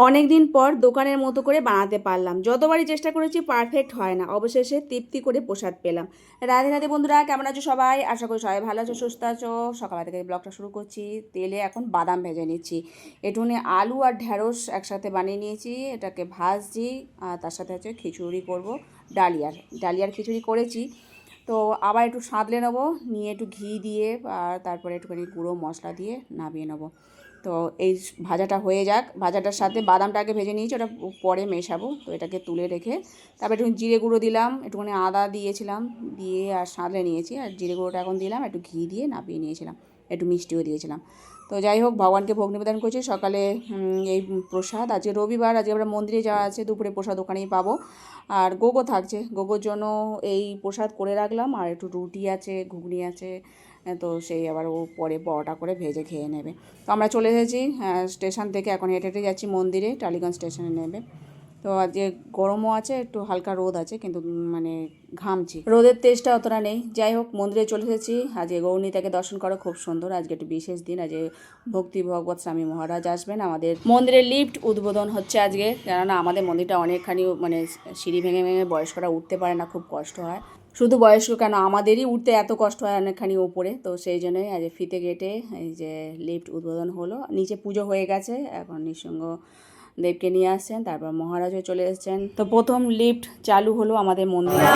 অনেক দিন পর দোকানের মতো করে বানাতে পারলাম। যতবারই চেষ্টা করেছি পারফেক্ট হয় না, অবশেষে তৃপ্তি করে প্রসাদ পেলাম। রাধে রাধে বন্ধুরা, কেমন আছো সবাই? আশা করি সবাই ভালো আছো, সুস্থ আছো। সকাল থেকে ব্লগটা শুরু করছি। তেলে এখন বাদাম ভেজে নিচ্ছি। একটুখানি আলু আর ঢ্যাঁড়স একসাথে বানিয়ে নিয়েছি, এটাকে ভাজছি। আর তার সাথে হচ্ছে খিচুড়ি করব, ডালিয়ার খিচুড়ি করেছি। তো আবার একটু সাঁতলে নেবো, নিয়ে একটু ঘি দিয়ে আর তারপরে একটুখানি গুঁড়ো মশলা দিয়ে নামিয়ে নেবো। তো এই ভাজাটা হয়ে যাক, ভাজাটার সাথে বাদামটা আগে ভেজে নিয়েছি, ওটা পরে মেশাবো। তো এটাকে তুলে রেখে তারপরে একটু জিরে গুঁড়ো দিলাম, একটুখানি আদা দিয়েছিলাম, দিয়ে আর সাঁতলে নিয়েছি। আর জিরে গুঁড়োটা এখন দিলাম, একটু ঘি দিয়ে নাপিয়ে নিয়েছিলাম, একটু মিষ্টিও দিয়েছিলাম। তো যাই হোক, ভগবানকে ভোগ নিবেদন করছি সকালে। এই প্রসাদ, আজকে রবিবার, আজকে আমরা মন্দিরে যাওয়া আছে, দুপুরে প্রসাদ ওখানেই পাবো। আর গোগো থাকছে, গোগোর জন্য এই প্রসাদ করে রাখলাম। আর একটু রুটি আছে, ঘুগনি আছে, তো সেই আবার ও পরে পরোটা করে ভেজে খেয়ে নেবে। তো আমরা চলে এসেছি স্টেশন থেকে, এখন হেঁটে হেঁটে যাচ্ছি মন্দিরে, টালিগঞ্জ স্টেশনে নেবে। তো আজকে গরমও আছে, একটু হালকা রোদ আছে, কিন্তু মানে ঘামছি, রোদের তেজটা অতটা নেই। যাই হোক, মন্দিরে চলে এসেছি। আজকে গৌরনীতাকে দর্শন করো, খুব সুন্দর। আজকে একটু বিশেষ দিন, আজকে ভক্তি ভগবত স্বামী মহারাজ আসবেন। আমাদের মন্দিরের লিফট উদ্বোধন হচ্ছে আজকে, কেননা আমাদের মন্দিরটা অনেকখানি মানে সিঁড়ি ভেঙে ভেঙে বয়স্করা উঠতে পারে না, খুব কষ্ট হয়। শুধু বয়স্ক কেন, আমাদেরই উঠতে এত কষ্ট হয় অনেকখানি ওপরে। তো সেই জন্যই আজ ফিতে গেটে এই যে লিফট উদ্বোধন হলো। নিচে পুজো হয়ে গেছে, এখন নৃসিংহ দেবকে নিয়ে আসছেন, তারপর মহারাজও চলে এসেছেন। তো প্রথম লিফট চালু হলো আমাদের মন্দিরে।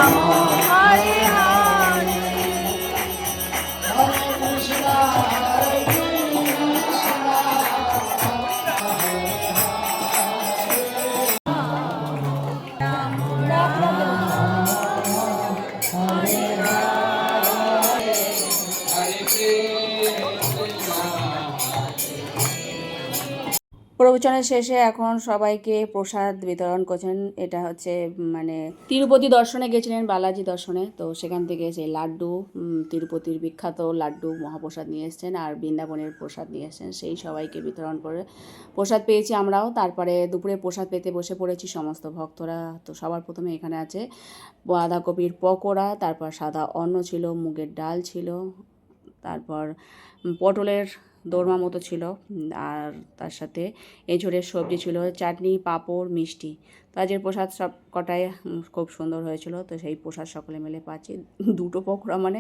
প্রবচনের শেষে এখন সবাইকে প্রসাদ বিতরণ করছেন। এটা হচ্ছে মানে তিরুপতি দর্শনে গেছিলেন, বালাজি দর্শনে, তো সেখান থেকে সেই লাড্ডু, তিরুপতির বিখ্যাত লাড্ডু মহাপ্রসাদ নিয়ে এসছেন, আর বৃন্দাবনের প্রসাদ নিয়ে এসছেন, সেই সবাইকে বিতরণ করে প্রসাদ পেয়েছি আমরাও। তারপরে দুপুরে প্রসাদ পেতে বসে পড়েছি সমস্ত ভক্তরা। তো সবার প্রথমে এখানে আছে বাঁধাকপির পকোড়া, তারপর সাদা অন্ন ছিল, মুগের ডাল ছিল, তারপর পটলের দোরমা মতো ছিল, আর তার সাথে এঁচোড়ের সবজি ছিল, চাটনি, পাঁপড়, মিষ্টি। তো আজকের প্রসাদ সব কটাই খুব সুন্দর হয়েছিল। তো সেই প্রসাদ সকলে মিলে পাচ্ছি। দুটো পকোড়া, মানে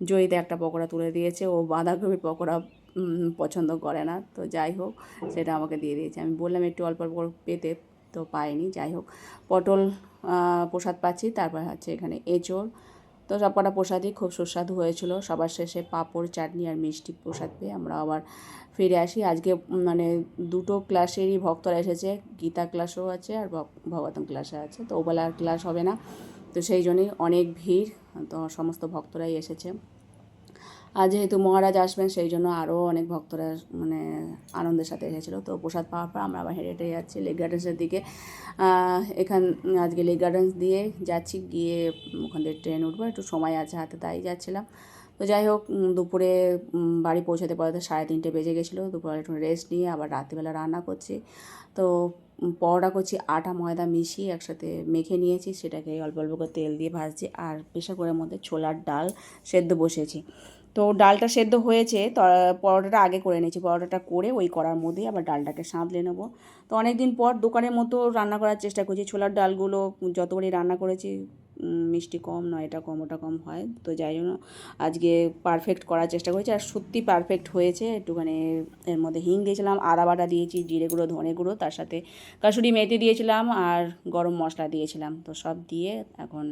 জয়িতে একটা পকোড়া তুলে দিয়েছে, ও বাঁধাকপির পকোড়া পছন্দ করে না। তো যাই হোক, সেটা আমাকে দিয়ে দিয়েছে। আমি বললাম একটু অল্প অল্প পেতে, তো পাইনি। যাই হোক, পটল প্রসাদ পাচ্ছি, তারপর হচ্ছে এখানে এঁচোড়। তো সব কটা প্রসাদই খুব সুস্বাদু হয়েছিল। সবার শেষে পাঁপড়, চাটনি আর মিষ্টি প্রসাদ পেয়ে আমরা আবার ফিরে আসি। আজকে মানে দুটো ক্লাসেরই ভক্তরা এসেছে, গীতা ক্লাসও আছে আর ভগবতম ক্লাসে আছে। তো ওবেলা আর ক্লাস হবে না, তো সেই জন্যই অনেক ভিড়। তো সমস্ত ভক্তরাই এসেছে। আর যেহেতু মহারাজ আসবেন, সেই জন্য আরও অনেক ভক্তরা মানে আনন্দের সাথে এসেছিলো। তো প্রসাদ পাওয়ার পর আমরা আবার হেঁটে হেঁটে যাচ্ছি লেক গার্ডেন্সের দিকে। আজকে লেক গার্ডেন্স দিয়ে যাচ্ছি, গিয়ে ওখান থেকে ট্রেন উঠবো, একটু সময় আছে হাতে, তাই যাচ্ছিলাম। তো যাই হোক, দুপুরে বাড়ি পৌঁছাতে পড়াতে 3:30 বেজে গেছিলো। দুপুরে একটু রেস্ট নিয়ে আবার রাত্রিবেলা রান্না করছি। তো পরোটা করছি, আটা ময়দা মিশিয়ে একসাথে মেখে নিয়েছি, সেটাকে অল্প অল্প করে তেল দিয়ে ভাজছি। আর প্রেশার কুকারের মধ্যে ছোলার ডাল সেদ্ধ বসেছি। তো ডালটা সেদ্ধ হয়েছে, তো পরোটাটা আগে করে নিয়েছি। পরোটাটা করে ওই করার মধ্যেই আবার ডালটাকে সাঁতলে নেবো। তো অনেক দিন পর দোকানের মতো রান্না করার চেষ্টা করছি। ছোলার ডালগুলো যতবারই রান্না করেছি মিষ্টি কম, নয় এটা কম ওটা কম হয়। তো যাই জন্য আজকে পারফেক্ট করার চেষ্টা করেছি, আর সত্যি পারফেক্ট হয়েছে। একটুখানি এর মধ্যে হিং দিয়েছিলাম, আদা বাটা দিয়েছি, জিরে গুঁড়ো, ধনে গুঁড়ো, তার সাথে কাসুরি মেথি দিয়েছিলাম, আর গরম মশলা দিয়েছিলাম। তো সব দিয়ে এখন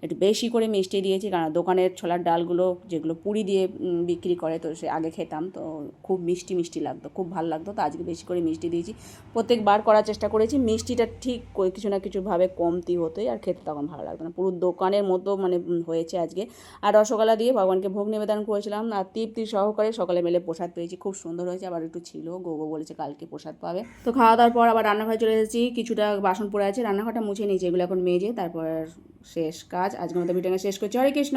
একটু বেশি করে মিষ্টি দিয়েছি, কারণ দোকানের ছোলার ডালগুলো যেগুলো পুরি দিয়ে বিক্রি করে, তো সে আগে খেতাম, তো খুব মিষ্টি মিষ্টি লাগতো, খুব ভালো লাগতো। তো আজকে বেশি করে মিষ্টি দিয়েছি। প্রত্যেকবার করার চেষ্টা করেছি, মিষ্টিটা ঠিক কিছু না কিছুভাবে কমতি হতোই, আর খেতে তখন ভালো লাগতো না। পুরো দোকানের মতো মানে হয়েছে আজকে। আর রসগোল্লা দিয়ে ভগবানকে ভোগ নিবেদন করেছিলাম, আর তৃপ্তি সহকারে সকালে মিলে প্রসাদ পেয়েছি, খুব সুন্দর হয়েছে। আবার একটু ছিল, গোগো বলেছে কালকে প্রসাদ পাবে। তো খাওয়া দাওয়ার পর আবার রান্নাঘরে চলে এসেছি। কিছুটা বাসন পড়ে আছে, রান্নাঘরটা মুছে নিয়েছি, এগুলো এখন মেজে তারপর শেষ কাজ। আজকের মতো ভিডিওটা শেষ করছি। হরে কৃষ্ণ।